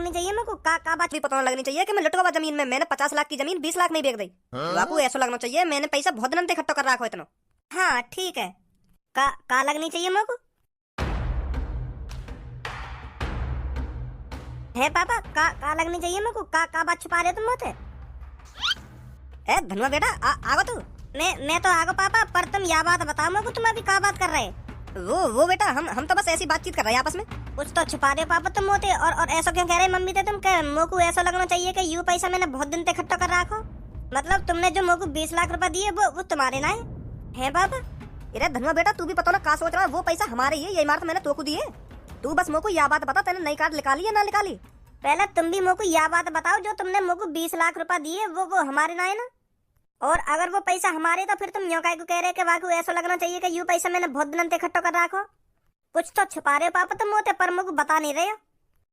लगनी चाहिए मेरे को। का बात भी पता लगनी चाहिए कि मैं लुटवा जमीन में मैंने 50 लाख की जमीन 20 लाख नहीं बेच दी। बापू ऐसा लगना चाहिए मैंने पैसा बहुत दिन से इकट्ठा कर रखा इतना। हाँ ठीक है। का लगनी चाहिए मेरे को है पापा। का लगनी चाहिए मेरे को। का बात छुपा रहे तुम मुझसे। ए धनुआ बेटा आगो तू। मैं तो आगो पापा, पर तुम यह बात बताओ मेरे को, तुम अभी का बात कर रहे। वो बेटा हम तो बस ऐसी बातचीत कर रहे हैं आपस में। कुछ तो छुपा रहे पापा तुम मोते। और ऐसा क्यों कह रहे मम्मी थे तुम। कह मेरे को ऐसा लगना चाहिए कि यू पैसा मैंने बहुत दिन से इकट्ठा कर रखा। मतलब तुमने जो मेरे को 20 लाख रुपए दिए वो तुम्हारे ना है पापा। अरे धनुआ बेटा तू भी पता ना का सोच रहा है। वो पैसा हमारे ही है, ये इमारत मैंने तोको दी है। तू बस मेरे को यह बात बता, तेने नई कार्ड निकाली या ना निकाली। पहले तुम भी मेरे को यह बात बताओ, जो तुमने मेरे को 20 लाख रुपए दिए वो हमारे ना है ना। और अगर वो पैसा हमारे तो फिर तुम यूं काहे को कह रहे कि वाकई ऐसा लगना चाहिए कि यू पैसा मैंने बहुत दिन से इकट्ठा कर रखो। कुछ तो छुपा रहे पापा तुम मोते, पर मेरे को बता नहीं रहे हो।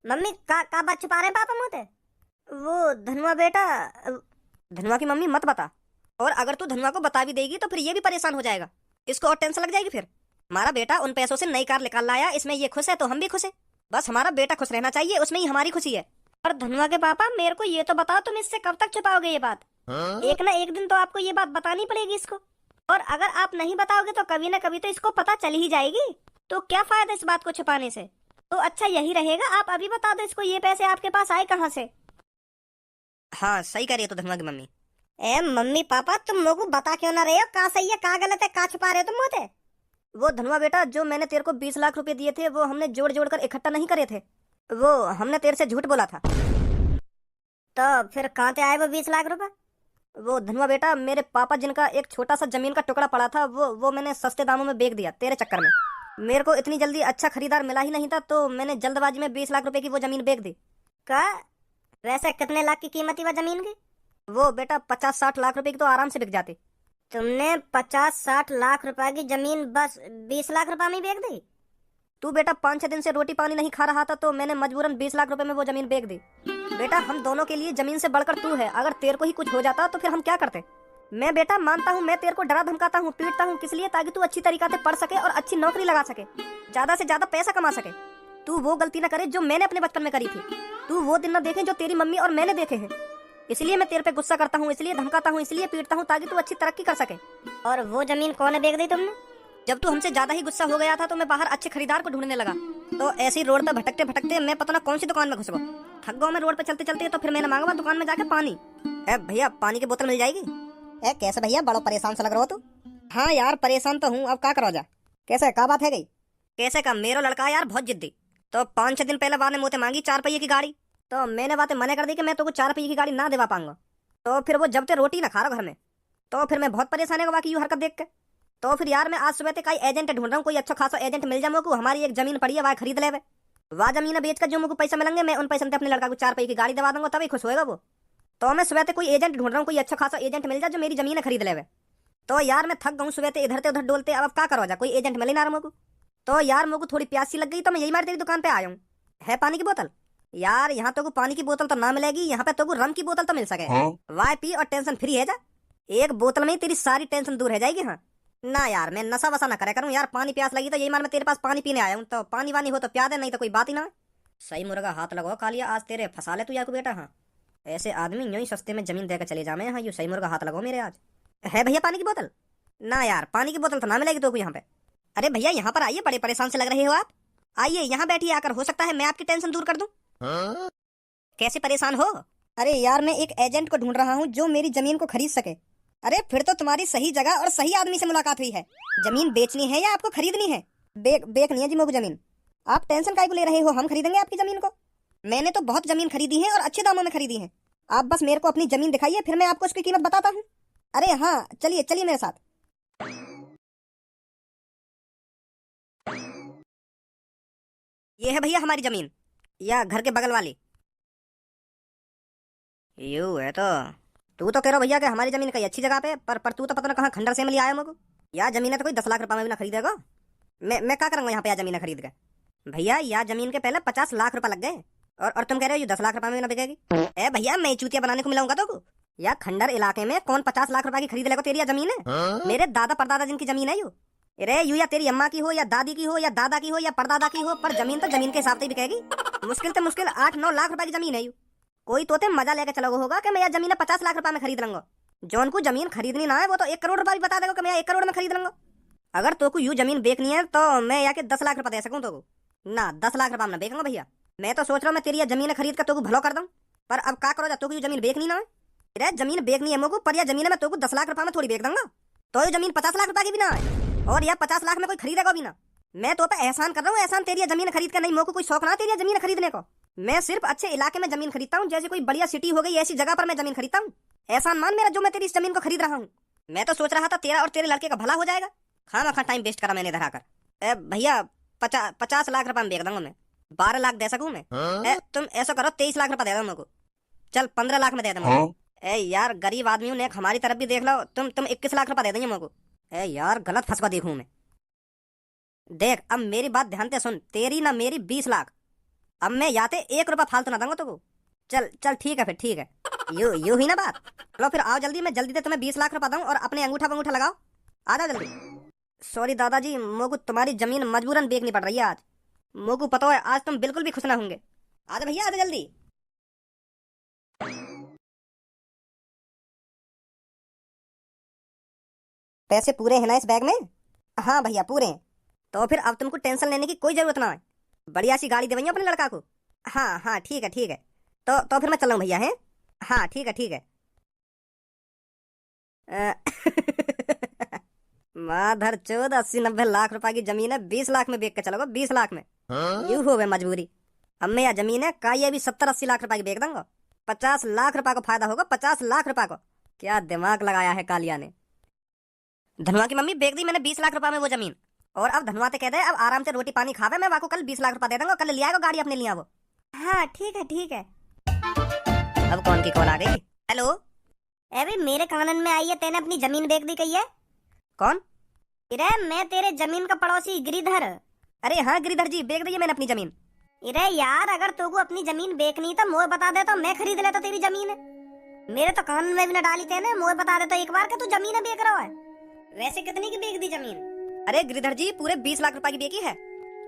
मम्मी का बात छुपा रहे पापा मोते। वो धनुआ बेटा, धनुआ की मम्मी मत बता। और अगर तू धनुआ को बता भी देगी तो फिर ये भी परेशान हो जाएगा, इसको और टेंशन लग जाएगी। फिर हमारा बेटा उन पैसों से नई कार निकाल लाया, इसमें ये खुश है तो हम भी खुश है। बस हमारा बेटा खुश रहना चाहिए, उसमें ही हमारी खुशी है। और धनुआ के पापा मेरे को ये तो बताओ, तुम इससे कब तक छुपाओगे ये बात। एक ना एक दिन तो आपको ये बात बतानी पड़ेगी इसको। और अगर आप नहीं बताओगे तो कभी ना कभी तो इसको पता चल ही जाएगी। तो क्या फायदा इस बात को छुपाने से। तो अच्छा यही रहेगा आप अभी बता दो इसको, ये पैसे आपके पास आए कहाँ से। हाँ सही कह रही है तो धनुआ की मम्मी। ए मम्मी पापा तुम लोग बता क्यों ना रहे हो, का सही है का गलत है, का छुपा रहे हो तुम मुझे। वो धनुआ बेटा जो मैंने तेरे को 20 लाख रुपए दिए थे वो हमने जोड़ जोड़ कर इकट्ठा नहीं करे थे, वो हमने तेरे से झूठ बोला था। तो फिर कहाँ से आए वो 20 लाख रुपए। वो धनुआ बेटा मेरे पापा जिनका एक छोटा सा जमीन का टुकड़ा पड़ा था वो मैंने सस्ते दामों में बेच दिया तेरे चक्कर में। मेरे को इतनी जल्दी अच्छा खरीदार मिला ही नहीं था, तो मैंने जल्दबाजी में 20 लाख रुपए की वो जमीन बेच दी। का वैसे कितने लाख की कीमत थी वो जमीन की। वो बेटा 50-60 लाख रुपए की तो आराम से बिक जाती। तुमने 50-60 लाख रुपए की जमीन बस 20 लाख रुपए में बेच दी। तू बेटा 5-6 दिन से रोटी पानी नहीं खा रहा था तो मैंने मजबूरन 20 लाख रुपए में वो जमीन बेच दी। बेटा हम दोनों के लिए जमीन से बढ़कर तू है, अगर तेरे को ही कुछ हो जाता तो फिर हम क्या करते। मैं बेटा मानता हूँ मैं तेरे को डरा धमकाता हूँ पीटता हूँ किस लिए, ताकि तू अच्छी तरीका से पढ़ सके और अच्छी नौकरी लगा सके, ज्यादा से ज्यादा पैसा कमा सके। तू वो गलती न करे जो मैंने अपने बचपन में करी थी, तू वो दिन न देखे जो तेरी मम्मी और मैंने देखे हैं। इसलिए मैं तेरे पे गुस्सा करता हूँ, इसलिए धमकाता हूँ, इसलिए पीटता हूँ, ताकि तू अच्छी तरक्की कर सके। और वो जमीन कौन बेच दी तुमने। जब तू हमसे ज्यादा ही गुस्सा हो गया था तो मैं बाहर अच्छे खरीदार को ढूंढने लगा, तो ऐसे ही रोड पे भटकते भटकते मैं पता ना कौन सी दुकान में घुस गया। थक गया मैं रोड पे चलते चलते, तो फिर मैंने मांगा दुकान में जाके पानी। भैया पानी की बोतल मिल जाएगी। कैसे भैया बड़ा परेशान सा लग रहा हो तू। हाँ यार परेशान तो हूँ, अब क्या करो जा। कैसे क्या बात है गई। कैसे का मेरा लड़का यार बहुत जिद्दी, तो 5-6 दिन पहले बाद ने मुझे मांगी 4 पहिए की गाड़ी, तो मैंने बातें मना कर दी कि मैं तो 4 पहिए की गाड़ी ना दिवा पाऊंगा। तो फिर वो जब ते रोटी ना खा रहा घर में, तो फिर मैं बहुत परेशान है बाकी यूँ हरकत देख के। तो फिर यार मैं आज सुबह तक एजेंट ढूंढ रहा हूँ, कोई अच्छा खासा एजेंट मिल जाए मुझको। हमारी एक जमीन पड़ी है वह खरीद ले, वह जमीन बेच कर जो मुझको पैसा मिलेंगे मैं उन पैसों से अपने लड़का को 4 पहिए की गाड़ी दवा दूंगा, तभी खुश होएगा वो। तो मैं सुबह तक कोई एजेंट ढूंढ रहा हूँ, कोई अच्छा खासा एजेंट मिल जाए जो मेरी जमीन खरीद ले। तो यार मैं थक गई सुबह से इधर से उधर डोलते, अब क्या करो जा, कोई एजेंट मिले ना मुझको। तो यार मुझको थोड़ी प्यासी लग गई, तो मैं यही मार तेरी दुकान पे आया हूँ। है पानी की बोतल। यार यहाँ तो पानी की बोतल तो ना मिलेगी, यहाँ पे तो रम की बोतल तो मिल सके। वाई पी और टेंशन फ्री है जा, एक बोतल में तेरी सारी टेंशन दूर है जाएगी। हाँ ना यार मैं नशा वसा ना करे करूँ यार, पानी प्यास लगी तो यही मार मैं तेरे पास पानी पीने आया हूँ, तो पानी वानी हो तो प्या दे, नहीं तो कोई बात ही ना। सही मुर्गा हाथ लगाओ कालिया, आज तेरे फंसा ले तू यार को बेटा। हाँ ऐसे आदमी यूं ही सस्ते में जमीन देकर चले जामे। हाँ यू सही मुर्गा हाथ लगाओ मेरे आज। है भैया पानी की बोतल। ना यार पानी की बोतल तो ना मिलेगी तो को यहाँ पे। अरे भैया यहाँ पर आइए, बड़े परेशान से लग रहे हो आप, आइए यहाँ बैठिए आकर, हो सकता है मैं आपकी टेंशन दूर कर दूं। कैसे परेशान हो। अरे यार मैं एक एजेंट को ढूंढ रहा हूँ जो मेरी जमीन को खरीद सके। अरे फिर तो तुम्हारी सही जगह और सही आदमी से मुलाकात हुई है। जमीन बेचनी है या आपको खरीदनी है। बेचनी है जी मुझे जमीन। आप टेंशन काहे को ले रहे हो, हम खरीदेंगे आपकी जमीन को। मैंने तो बहुत जमीन खरीदी है और अच्छे दामों में खरीदी है। आप बस मेरे को अपनी जमीन दिखाइए, फिर मैं आपको उसकी कीमत बताता हूँ। अरे हाँ चलिए चलिए मेरे साथ। ये है भैया हमारी जमीन, या घर के बगल वाली। यू है तो तू तो कह रहा भैया कि हमारी जमीन कहीं अच्छी जगह पे, पर तू तो पता ना कहाँ खंडर से मिली आया मुझको। यार जमीन है तो कोई 10 लाख रुपए में भी ना खरीदेगा। मैं क्या करूंगा यहाँ पे यार जमीन खरीद के। भैया यार जमीन के पहले 50 लाख रुपए लग गए, और तुम कह रहे हो ये 10 लाख रुपए में ना बिकेगी। ए भैया मैं चूतिया बनाने को मिलाऊंगा तो यार खंडर इलाके में कौन 50 लाख रुपए की खरीद लेगा तेरी जमीन है। मेरे दादा परदादा जिनकी जमीन है यू, अरे यू या तेरी अम्मा की हो या दादी की हो या दादा की हो या परदादा की हो, पर जमीन तो जमीन के हिसाब से ही बिकेगी। मुश्किल से मुश्किल 8-9 लाख रुपए की जमीन है यू। कोई तोते मजा लेके चलोगे होगा कि मैं यह जमीन 50 लाख रुपए में खरीद लूंगा। जौन को जमीन खरीदनी ना है वो तो 1 करोड़ रुपए भी बता देगा कि मैं 1 करोड़ में खरीद लूंगा। अगर तो को यू जमीन बेचनी है तो मैं या के 10 लाख रुपए दे सकूं तो ना 10 लाख रुपए में बेचूंगा भैया। मैं तो सोच रहा हूँ मैं तेरी यह जमीन खरीद कर तो भलो कर दूं, पर अब क्या करो जा तो यू जमीन बेचनी ना है। अरे जमीन बेचनी है मोको, पर यह जमीन में तो 10 लाख रुपए में थोड़ी बेच दूंगा। तो ये जमीन 50 लाख रुपए की भी ना है और यह 50 लाख में कोई खरीदेगा भी ना। मैं तो पे एहसान कर रहा हूँ, एहसान तेरी जमीन खरीद कर नहीं। मोको कोई शौक ना तेरी जमीन खरीदने को। मैं सिर्फ अच्छे इलाके में जमीन खरीदता हूँ, जैसे कोई बढ़िया सिटी हो गई ऐसी जगह पर मैं जमीन खरीदता हूँ। एहसान मान मेरा जो मैं तेरी इस जमीन को खरीद रहा हूँ। मैं तो सोच रहा था तेरा और तेरे लड़के का भला हो जाएगा। खाना टाइम वेस्ट करा मैंने इधर आकर। भैया 50 लाख रुपए में बेच दूंगा मैं। 12 लाख दे सकूं मैं? तुम ऐसा करो 23 लाख रुपए दे दो मेरे को। चल 15 लाख में दे दो। ए यार गरीब आदमी हूँ, हमारी तरफ भी देख लो। तुम 21 लाख रुपए दे देंगे मेरे को। ए यार गलत फंसवा देखूं मैं। देख अब मेरी बात ध्यान से सुन, तेरी ना मेरी 20 लाख। अब मैं याते 1 रुपया फालतू ना दूंगा तुमको। चल चल ठीक है फिर, ठीक है। यू ही ना बात। चलो फिर आओ जल्दी, मैं जल्दी से तुम्हें 20 लाख रुपया दूं और अपने अंगूठा वंगूठा लगाओ। आ जाओ जल्दी। सॉरी दादाजी, मोको तुम्हारी जमीन मजबूरन बेचनी पड़ रही है आज। मोको पता है आज तुम बिल्कुल भी खुश ना होंगे। आ जाओ भैया, आ जाओ जल्दी। पैसे पूरे हैं ना इस बैग में? हाँ भैया पूरे हैं। तो फिर अब तुमको टेंशन लेने की कोई जरूरत ना है। बढ़िया सी गाड़ी देवैया अपने लड़का को। हाँ हाँ ठीक है ठीक है। तो फिर मैं चल रहा हूँ भैया। हैं हाँ ठीक है ठीक है। माधर चौद 80-90 लाख रुपए की जमीन है, 20 लाख में बेच के चलोगे? 20 लाख में यूं हो गए मजबूरी। अब मैं यह जमीन है का ये भी 70-80 लाख रुपए की बेच दूंगा। 50 लाख रुपए को फायदा होगा, 50 लाख रुपए को। क्या दिमाग लगाया है कालिया ने। धनुआ की मम्मी बेच दी मैंने 20 लाख रुपए में वो जमीन। और अब धनुआ ते कह दे अब आराम से रोटी पानी खावे, मैं वाको कल 20 लाख रुपए दे दूंगा। कल ले आएगा गाड़ी अपने लिए वो। हाँ ठीक है ठीक है। अब कौन की कॉल आ गई? हेलो। अरे मेरे कानन में आई है तेने अपनी जमीन बेच दी कही है। कौन? अरे मैं तेरे जमीन का पड़ोसी गिरिधर। अरे हाँ गिरिधर जी, बेच दी है मैंने अपनी जमीन। अरे यार अगर तुमको अपनी जमीन बेचनी तो मोए बता दे तो मैं खरीद लेता तेरी जमीन। मेरे तो कान में भी न डाली तेने, मोए बता दे तो एक बार के तू जमीन बेच रहा है। वैसे कितनी की बेच दी जमीन? अरे गिरिधर जी पूरे 20 लाख रुपए की बेची है।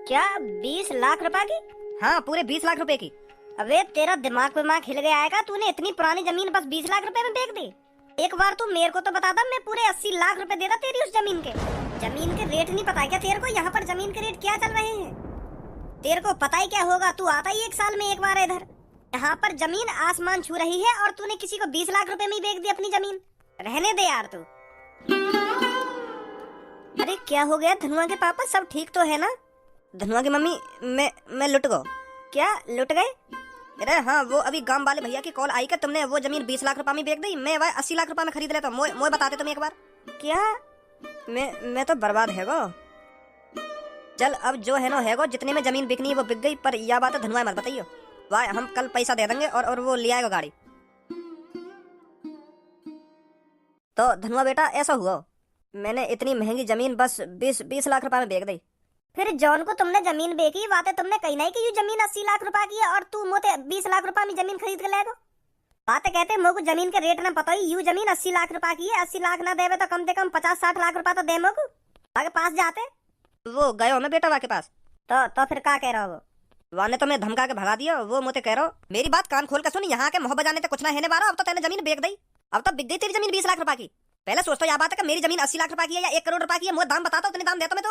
क्या 20 लाख रुपए की? हाँ पूरे 20 लाख रुपए की। अबे तेरा दिमाग हिल गया आएगा, तूने इतनी पुरानी जमीन बस 20 लाख रुपए में बेच दी? एक बार तू मेरे को तो बता दा, मैं पूरे 80 लाख रुपए देता तेरी उस जमीन के। जमीन के रेट नहीं पता क्या तेरे को? यहाँ पर जमीन के रेट क्या चल रहे हैं तेरे को पता ही क्या होगा? तू आता ही 1 साल में एक बार इधर। यहाँ पर जमीन आसमान छू रही है और तूने किसी को 20 लाख रुपए में ही बेच दी अपनी जमीन। रहने दे यार तू। अरे क्या हो गया धनुआ के पापा, सब ठीक तो है ना? धनुआ की मम्मी मैं लुट गो। क्या लुट गए? अरे हाँ वो अभी गांव वाले भैया की कॉल आई कि तुमने वो जमीन 20 लाख रुपए में बेच दी। मैं वह 80 लाख रुपए में खरीद लेता। मोए बताते तुम एक बार। क्या? मैं तो बर्बाद है गो। चल अब जो है ना है गो, जितने में जमीन बिकनी है वो बिक गई। पर यह बात है धनुआ मत बताइयो। वाह हम कल पैसा दे देंगे और वो ले आएगा गाड़ी। तो धनुआ बेटा ऐसा हुआ, मैंने इतनी महंगी जमीन बस 20 लाख रुपए में बेच दी। फिर जॉन को तुमने जमीन बेची, बातें तुमने कही नहीं कि ये जमीन 80 लाख रुपए की है और तू मोते 20 लाख रुपए में जमीन खरीद के लेगो। बातें कहते मोको जमीन के रेट ना पता ही, यू जमीन 80 लाख रुपए की है। 80 लाख ना देवे तो कम से कम 50-60 लाख रुपए तो दे मोको। आगे पास जाते वो गए हो मैं बेटा वाके पास। तो फिर क्या कह रहा हो? वाने तो मैं धमका के भगा दिया, वो मोते कह रहा मेरी बात कान खोल के सुन। यहाँ के मोहब्बत जाने तो कुछ ना है बारा। अब तो तेने जमीन बेच दी, अब तो बिक गई तेरी जमीन 20 लाख रुपए की। पहले सोचता यह बात है कि मेरी जमीन 80 लाख रुपए की है या 1 करोड़ रुपए की है। मुझे दाम बताता उतने दाम देता मैं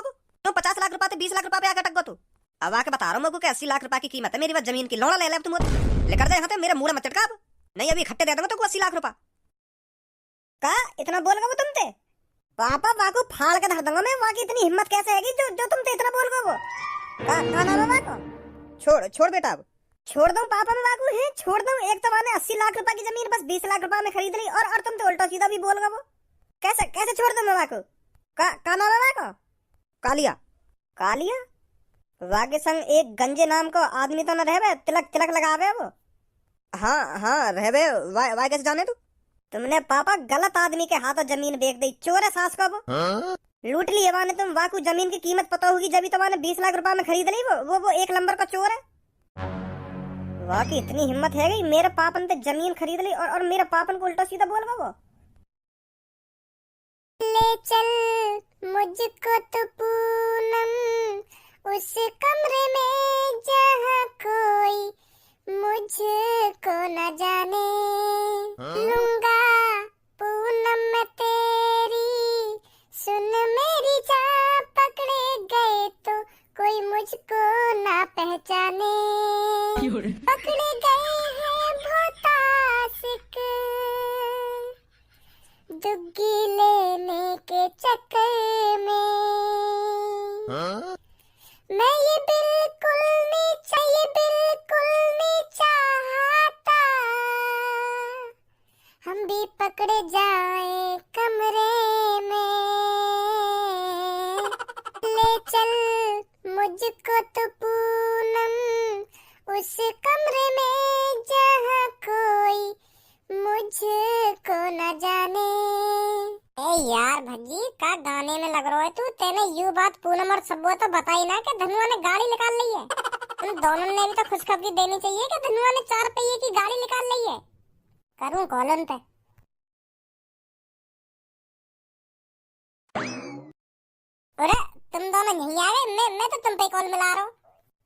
तो 50 लाख रुपए 20 लाख रुपए पे आकर टक गो तू। अब आके बता रहा हूँ कि 80 लाख रुपए की कीमत है मेरी बस जमीन की। लौड़ा ले ले तुम लेकर जाए यहाँ मेरे मुंह मत चटका। नहीं अभी इकट्ठे दे दूंगा तो 80 लाख रुपए का। इतना बोल गो तुमते पापा वाको फाड़ के धर दूंगा मैं। वहां की इतनी हिम्मत कैसे है जो तुमते इतना बोल गो? का नाम है वाको? छोड़ बेटा, अब छोड़ दो पापा मैं वाको है छोड़ दो। एक तो मैंने 80 लाख रुपए की जमीन बस 20 लाख रुपए में खरीद ली और तुम तो उल्टा सीधा भी बोल गो। कैसे छोड़ दो मैं वाको? का नाम है वाको? कालिया वाके संग एक गंजे नाम को आदमी तो न रहबे, तिलक लगावे वो। हाँ रहबे। वाई कैसे जाने तू? तुमने पापा गलत आदमी के हाथों जमीन बेच दी। चोर है सास को वो। लूट ली है तुम। वाकू जमीन की कीमत पता होगी जब तो मैंने 20 लाख रुपए में खरीद ली। वो 1 नंबर का चोर है। वाकई इतनी हिम्मत है गई, मेरे पापन पे जमीन खरीद ली और मेरे पापन को उल्टा सीधा बोल गो वो। चल मुझको तो पूनम उस कमरे में जहाँ कोई मुझको न जाने। लूंगा पूनम मैं तेरी, सुन मेरी जान, पकड़े गए तो कोई मुझको ना पहचाने। पकड़े गए हैं बहुत आशिक दुग्गी लेने के चक्कर में। मैं ये बिल्कुल नहीं चाहता हम भी पकड़े जाए कमरे में। ले चल मुझको तो पूनम उस कमरे में जहाँ कोई मुझको न जाने। ए यार भज्जी का गाने में लग रहा है तू। तेने यू बात पूनम और सबको तो बताई ना कि धनुआ ने गाड़ी निकाल ली है। तुम दोनों ने भी तो खुशखबरी देनी चाहिए कि धनुआ ने 4 पहिए की गाड़ी निकाल ली है। करूं कॉल उन पे? अरे तुम दोनों नहीं आ रहे? मैं तो तुम पे कॉल मिला रहा हूँ।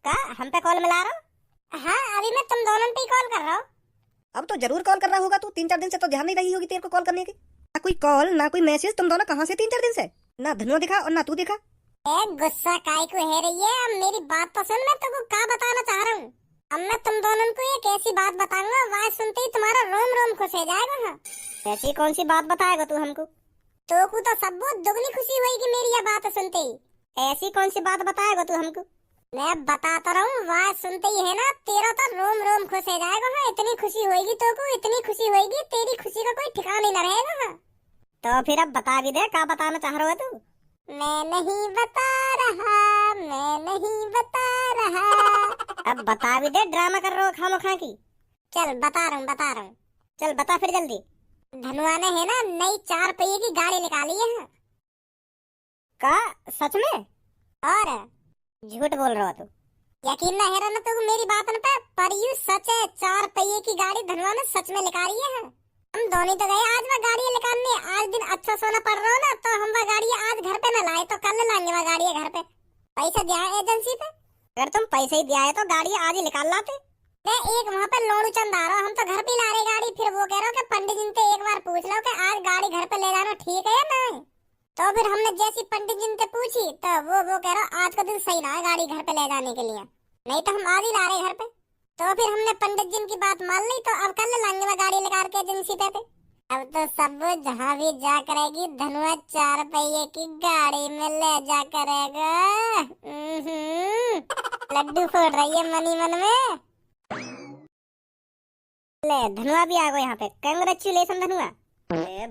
का हम पे कॉल मिला रहा हूँ? हाँ अभी मैं तुम दोनों पे कॉल कर रहा हूँ। अब तो जरूर कॉल कर रहा होगा तू। 3-4 दिन से तो ध्यान नहीं रही होगी तेरे को कॉल करने की। ना कोई कॉल ना कोई मैसेज, तुम दोनों कहाँ से 3-4 दिन से? ना धनुआ दिखा और ना तू दिखा। ए गुस्सा काय को है रही है? अब मेरी बात तो सुन। मैं तुमको क्या बताना चाह रहा हूँ। अब मैं तुम दोनों को एक ऐसी बात बताऊंगा, आवाज सुनते ही तुम्हारा रोम रोम खुश हो जाएगा। हाँ ऐसी कौन सी बात बताएगा तू हमको? तो को तो सब दुगनी खुशी होगी मेरी यह बात सुनते ही। ऐसी कौन सी बात बताएगा तू हमको? मैं बताता रहूं, आवाज सुनते ही है ना तेरा तो रोम रोम खुश हो जाएगा। हाँ इतनी खुशी होगी तो को, इतनी खुशी होगी तेरी खुशी का कोई ठिकाना ही न रहेगा। हाँ तो फिर अब बता भी दे, क्या बताना चाह रहा है तू? मैं नहीं बता रहा, मैं नहीं बता रहा। अब बता भी दे, ड्रामा कर रहा हो खामोखा की। चल बता रहा हूँ। चल बता फिर जल्दी। धनुआ ने है ना नई 4 पहिए की गाड़ी निकाली है। हाँ। का सच में? और झूठ बोल रहा तू? यकीन न है ना तो मेरी बात पे, पर यू सच है। 4 पहिए की गाड़ी धनुआ ने सच में निकाली है। हम दोनों तो गए आज वह गाड़ी निकालने। आज दिन अच्छा सोना पड़ रहा ना, तो हम वह गाड़ी आज घर पे न लाए तो कल लाएंगे वह गाड़ी घर पे। पैसा दिया है एजेंसी पे। अगर तुम पैसे ही दिया है तो गाड़ी आज ही निकाल लाते। एक वहाँ पे लोड़ू चंद आ रहा, हम तो घर पे ला रहे गाड़ी। फिर वो कह रहा कि पंडित जी से एक बार पूछ लो कि आज गाड़ी घर पे ले जाना ठीक है या नहीं। तो फिर हमने जैसी पंडित जी से पूछी तो वो कह रहा आज का दिन सही ना है गाड़ी घर पे ले जाने के लिए, नहीं तो हम आज ही ला रहे घर पे। तो फिर हमने पंडित जी की बात मान ली, तो अब कल लाएंगे वह गाड़ी लेकर के एजेंसी पे। अब तो सब जहाँ भी जा करेगी धनुआ 4 पहिए की गाड़ी में ले जा करेगा। लड्डू फोड़ रही है मनी मन में। ले धनुआ भी आ गए यहाँ पे। कांग्रेचुलेशन धनुआ।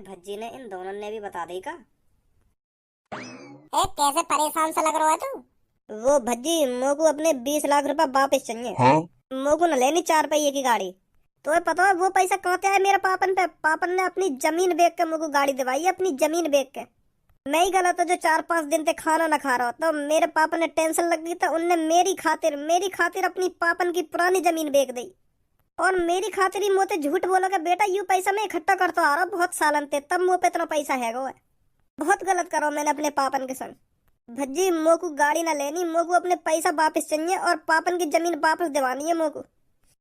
भज्जी ने इन दोनों ने भी बता दी का। कैसे परेशान सा लग रहा है तू? वो भज्जी मोको अपने 20 लाख रुपए वापस चाहिए। हाँ? मोको न लेनी 4 पहिए की गाड़ी। तो पता है वो पैसा कहाँ से आया मेरे पापन पे? पापन ने अपनी जमीन बेच के मुझको गाड़ी दिवाई है, अपनी जमीन बेच के। मैं ही गलत हूँ जो 4-5 दिन से खाना न खा रहा हो। तो मेरे पापा ने टेंशन लग गई तो उनने मेरी खातिर अपनी पापन की पुरानी जमीन बेच दी। और मेरी खातिर ही मोते झूठ बोला कि बेटा यू पैसा मैं इकट्ठा करता आ रहा हूँ बहुत सालन से, तब मुँह पे इतना पैसा है। बहुत गलत करो मैंने अपने पापन के संग। भज्जी मोको गाड़ी ना लेनी, मोको अपने पैसा वापस चाहिए और पापन की जमीन वापस दिवानी है मोको।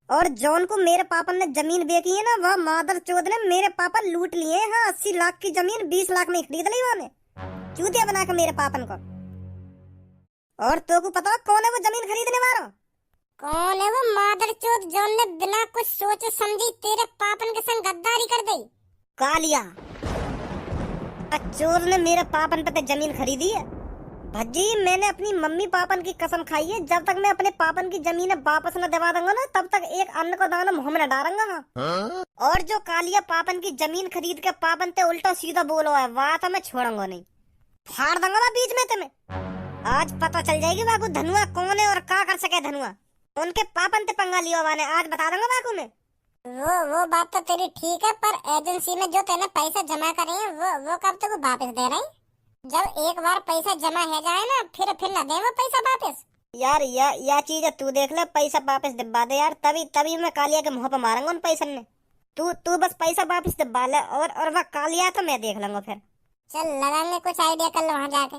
और जॉन को मेरे पापन ने जमीन बेची है ना, वह मादर चौध ने मेरे पापा लूट लिए। हाँ 80 लाख की जमीन 20 लाख में खरीद ली वाने, चूतिया बना के मेरे पापन को। और तो को पता कौन है वो जमीन खरीदने वाला? कौन है वो मादर चौध जॉन ने बिना कुछ सोचे समझी तेरे पापन के संग गद्दारी कर दी? कालिया चोर ने मेरे पापन पे जमीन खरीदी है। भज्जी मैंने अपनी मम्मी पापन की कसम खाई है, जब तक मैं अपने पापन की जमीन वापस न दिवा दूंगा ना, तब तक एक अन्न को दाना मुंह में न डालूंगा। हाँ? और जो कालिया पापन की जमीन खरीद के पापन ते उल्टा सीधा बोलो है, वह तो मैं छोड़ूंगा नहीं, फाड़ दूंगा मैं बीच में तुम्हें। आज पता चल जाएगी बाकू धनुआ कौन है और क्या कर सके धनुआ। उनके पापन ते पंगा लिया वाने आज बता दूंगा बाकू में। वो बात तो तेरी ठीक है, पर एजेंसी में जो तेने पैसा जमा करे हैं वो कब तक वापस दे रहे हैं? जब एक बार पैसा जमा हो जाए ना फिर न दे वो पैसा वापस। यार या चीज है, तू देख ले पैसा वापस दिबा दे यार, तभी मैं कालिया के मुंह पे मारूंगा उन पैसन ने। तू बस पैसा वापस दिबा ले और वह कालिया तो मैं देख लूंगा फिर। चल लगाएंगे कुछ आइडिया कर लो वहां जाके।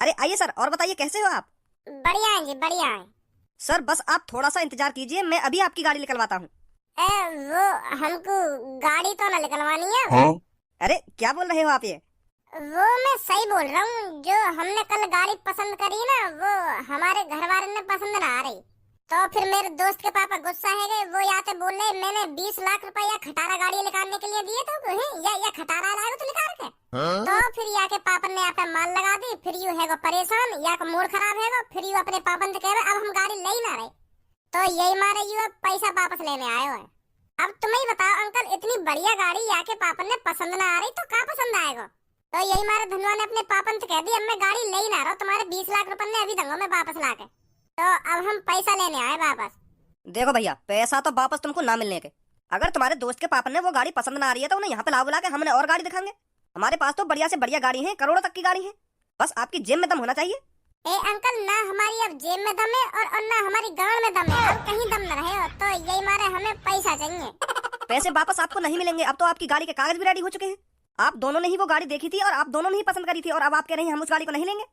अरे आइए सर, और बताइए कैसे हो आप? बढ़िया है जी, बढ़िया है। सर बस आप थोड़ा सा इंतजार कीजिए, मैं अभी आपकी गाड़ी निकलवाता हूँ। वो हमको गाड़ी तो ना निकलवानी है। हाँ? अरे क्या बोल रहे हो आप ये? वो मैं सही बोल रहा हूँ, जो हमने कल गाड़ी पसंद करी ना, वो हमारे घर वाले ने पसंद ना आ रही। तो फिर मेरे दोस्त के पापा गुस्सा है गए, वो यहाँ पे बोल रहे मैंने 20 लाख रुपया खटारा गाड़ी निकालने के लिए दिए तो या खटारा लाए तो निकाल के। हाँ? तो फिर यहाँ के पापन ने यहाँ पे माल लगा दी, फिर यू है परेशान, या का मूड खराब है, फिर यू अपने पापन से कह रहे अब हम गाड़ी ले ही ना रहे। तो यही मारे यू अब पैसा वापस लेने आए हो। अब तुम ही बताओ अंकल, इतनी बढ़िया गाड़ी यहाँ के पापन ने पसंद ना आ रही तो कहाँ पसंद आएगा। तो यही मारे धनवा ने अपने पापन से कह दी अब मैं गाड़ी ले ही ना रहा, तुम्हारे 20 लाख रुपए ने अभी दूंगा मैं वापस ला के। तो अब हम पैसा लेने आए वापस। देखो भैया, पैसा तो वापस तुमको ना मिलने के। अगर तुम्हारे दोस्त के पापा ने वो गाड़ी पसंद ना आ रही है तो उन्हें यहाँ पे ला बुला के हमने और गाड़ी दिखाएंगे। हमारे पास तो बढ़िया से बढ़िया गाड़ी है, करोड़ों तक की गाड़ी है। बस आपकी जेब में दम होना चाहिए। ए अंकल, ना हमारी अब जेब में दम है और ना हमारी गांड में दम है, अब कहीं दम न रहे हो। तो यही मारे हमें पैसा चाहिए। पैसे वापस आपको नहीं मिलेंगे, अब तो आपकी गाड़ी के कागज भी रेडी हो चुके हैं। आप दोनों ने ही वो गाड़ी देखी थी और आप दोनों ने ही पसंद करी थी, और अब आप कह रहे हैं हम उस गाड़ी को नहीं लेंगे।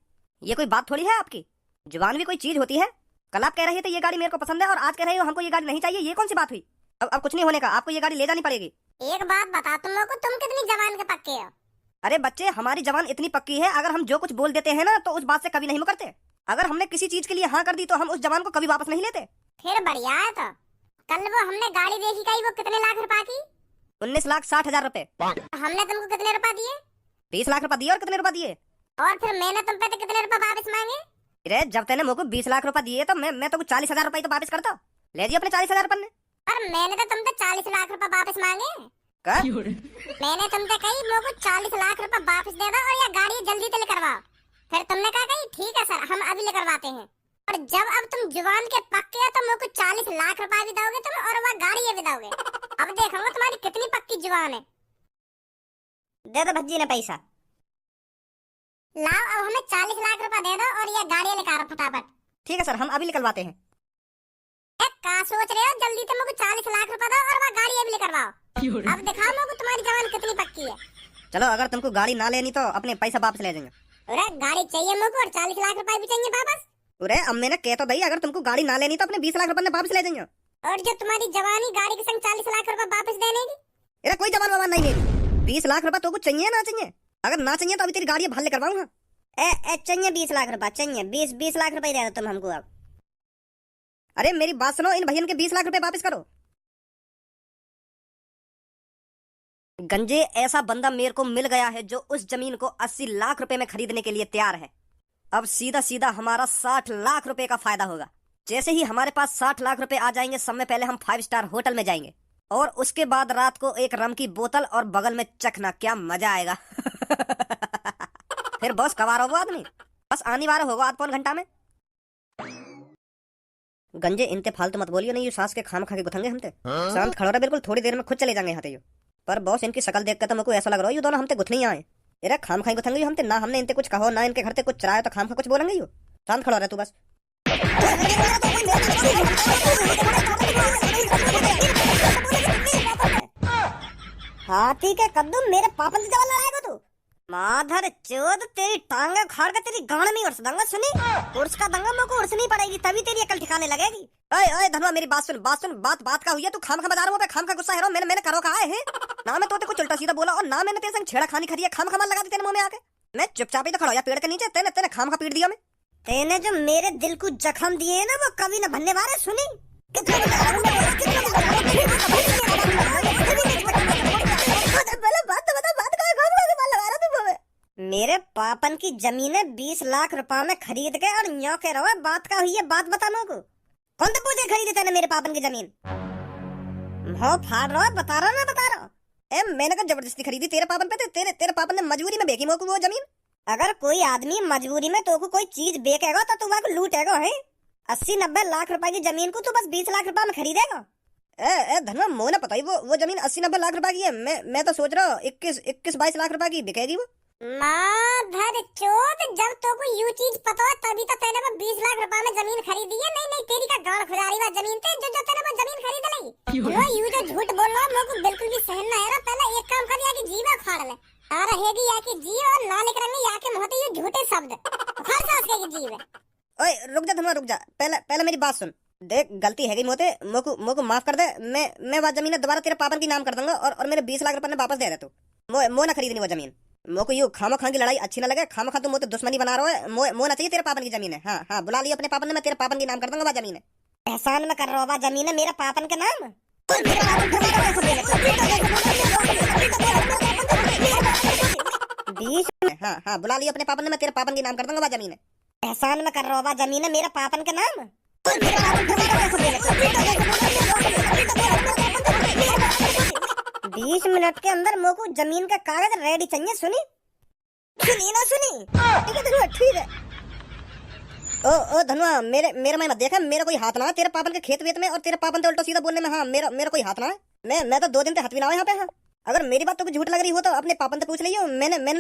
ये कोई बात थोड़ी है आपकी। जुबान भी कोई चीज होती है। कल आप कह रहे थे ये गाड़ी मेरे को पसंद है और आज कह रहे हो हमको ये गाड़ी नहीं चाहिए, ये कौन सी बात हुई? अब कुछ नहीं होने का, आपको ये गाड़ी ले जानी पड़ेगी। एक बात बता तुम लोग को, तुम कितनी जवान के पक्के हो? अरे बच्चे, हमारी जबान इतनी पक्की है, अगर हम जो कुछ बोल देते हैं ना तो उस बात से कभी नहीं मुकरते। अगर हमने किसी चीज के लिए हाँ कर दी तो हम उस जबान को कभी वापस नहीं लेते। फिर बढ़िया है। तो कल वो हमने गाड़ी देखी गई, वो कितने लाख रुपए की? 19,60,000 रुपए। हमने तुमको कितने रुपए दिए? 20 लाख रुपए दिए। और कितने रुपए दिए? और फिर मैंने तुम पे तो कितने रुपए वापस मांगे? अरे जब तेने मुझको 20 लाख रुपए दिए तो मैं तो 40,000 रुपए तो वापस करता। ले दिए अपने 40,000 रुपए ने। और मैंने तो तुमसे 40 लाख रुपए वापस मांगे। मैंने तुमसे कही मुझको 40 लाख रुपए वापस दे दो और ये गाड़ी जल्दी से करवाओ। फिर तुमने कहा कही ठीक है सर, हम अभी करवाते हैं। और जब अब तुम जुबान के पक्के हो तो मुझको 40 लाख रुपए भी दोगे तुम और वह गाड़ी ये भी दोगे। अब देखूंगा तुम्हारी कितनी पक्की जुबान है। दे दो भज्जी ने पैसा। लाओ, अब हमें 40 लाख रुपए दे दो और ये गाड़ी निकालो फटाफट। ठीक है सर, हम अभी निकलवाते हैं। क्या सोच रहे हो? जल्दी से मुझको 40 लाख रुपए दो और वह गाड़ी ये भी करवाओ। अब दिखाओ मुझको तुम्हारी जवान कितनी पक्की है। चलो, अगर तुमको गाड़ी ना लेनी तो अपने पैसा वापस ले जाएंगे। अरे गाड़ी चाहिए मुझको और 40 लाख रुपए भी चाहिए वापस। अरे अब मैंने कह तो भाई, अगर तुमको गाड़ी ना लेनी तो अपने 20 लाख रुपए वापस ले जाएंगे। और जो तुम्हारी जवानी गाड़ी के संग 40 लाख रुपए वापस देने की। अरे कोई जवान ववान नहीं लेनी। 20 लाख रुपए तो कुछ चाहिए ना चाहिए? अगर ना चाहिए तो अभी तेरी गाड़ी भाल ले करवाऊंगा। चाहिए 20 लाख रुपए चाहिए। 20 लाख रुपए दे दो तुम हमको अब। अरे मेरी बात सुनो, इन भैया के 20 लाख रुपए वापस करो। गंजे, ऐसा बंदा मेरे को मिल गया है जो उस जमीन को 80 लाख रुपए में खरीदने के लिए तैयार है। अब सीधा सीधा हमारा 60 लाख रुपए का फायदा होगा। जैसे ही हमारे पास 60 लाख रुपए आ जाएंगे, सब में पहले हम 5 स्टार होटल में जाएंगे और उसके बाद रात को एक रम की बोतल और बगल में चखना, क्या मजा आएगा। फिर बॉस कवार होगा आदमी, बस आने वाला होगा आध पौन घंटा में। गंजे, इनते फालतू मत बोलियो, नहीं ये सास के खाम खा के गुथंगे हमते। शांत खड़ो रहे, बिल्कुल थोड़ी देर में खुद चले जाएंगे यहाँ ते। पर बॉस, इनकी शक्ल देख कर तो मुझको ऐसा लग रहा है ये दोनों हमते गुथने ही आए। अरे खाम खाई गुथंगे हमते ना, हमने इनते कुछ कहो ना इनके घर ते कुछ चराया तो खाम खा कुछ बोलेंगे यो। शांत खड़ो रहे तू बस। हाथी के कद्दू मेरे पापा से जवान लड़ाएगा तू? माधर चोद, तेरी टांगे खाड़ के तेरी गांड में उर्स दूंगा। सुनी, उर्स का दंगा मुझको उर्सनी पड़ेगी, तभी तेरी अकल ठिकाने लगेगी। ओए ओए धनवा, मेरी बात सुन, बात का हुई है। तू खाम खा बजा रहा है, खाम खा गुस्सा है। मैंने करो कहा है ना, मैं तो कुछ उल्टा सीधा बोला और ना मैंने तेरे संग छेड़ा खानी खरी है। खाम खा लगा दी तेरे मुंह में आके। मैं चुपचाप ही तो खड़ा हो पेड़ के नीचे, तेने खाम खा पीट दिया। मैं तेने जो मेरे दिल को जख्म दिए है ना, वो कभी न भरने वाले। सुनी, मेरे पापन की जमीनें 20 लाख रुपए में खरीद के और न्यों के रहो। बात का हुई है, बात बता को कौन तो पूछे खरीदी तेने मेरे पापन की जमीन? भाव फाड़ रहा है, बता रहा। मैंने कहा जबरदस्ती खरीदी तेरे पापन पे? तेरे पापन ने मजबूरी में बेची मोको वो जमीन। अगर कोई आदमी मजबूरी में तो कोई चीज बेचेगा तो तू वहां लूटेगा है। 80-90 लाख रुपए की जमीन को तू बस 20 लाख रुपए में खरीदेगा? धनवा, मोह ना पता ही वो जमीन 80-90 लाख रुपए की है। मैं तो सोच रहा हूँ 21-22 लाख रुपए की बिकेगी वो। माधर चोद, जब तो कोई यू चीज पता है तभी तो तेने वो 20 लाख रुपए में जमीन खरीदी है। नहीं तेरी का गाड़ खुजा रही है जमीन पे, जो तेने वो जमीन खरीद ली भाई वो यू जो झूठ बोल रहा मेरे को बिल्कुल भी सहन ना है रहा। पहले एक काम कर या कि जीवा फाड़ ले आ रहेगी या कि जी और ना लिख रंगे या के मोहते ये झूठे शब्द फाड़ सांस के जीव। ओए रुक जा धनुआ रुक जा, पहले मेरी बात सुन। देख गलती है गई मोते, मोको माफ कर दे। मैं वो जमीन दोबारा तेरे पापन की नाम कर दूंगा और मेरे 20 लाख रुपए ने वापस दे दे तू। मो ना खरीदनी वो जमीन। मोको यू खामा खां की लड़ाई अच्छी ना लगे। खामा खां तू मोते दुश्मनी बना रहा है। मो ना चाहिए तेरे पापन की जमीन है। हाँ हाँ बुला लिया अपने पापन ने, मैं तेरे पापन की नाम कर दूंगा वो जमीन है। एहसान में कर रहा हूँ जमीन है मेरा पापन के नाम। 20 हाँ हाँ बुला लिया अपने पापन ने, मैं तेरे पापन की नाम कर दूंगा वो जमीन है। एहसान में कर रहा हूँ जमीन है मेरा पापन के नाम। 20 मिनट के अंदर मोको जमीन का कागज रेडी चाहिए। सुनी ना सुनी? ठीक है धनुआ ठीक है। ओ धनुआ मेरे में मत देखा, मेरा कोई हाथ ना है तेरे पापन के खेत वेत में और तेरे पापन तो उल्टा सीधा बोलने में। हाँ मेरा कोई हाथ ना है। मैं तो 2 दिन से हाथ भी ना यहाँ पे। हाँ अगर मेरी बात तो झूठ लग रही हो तो अपने पापन से पूछ लियो। मैंने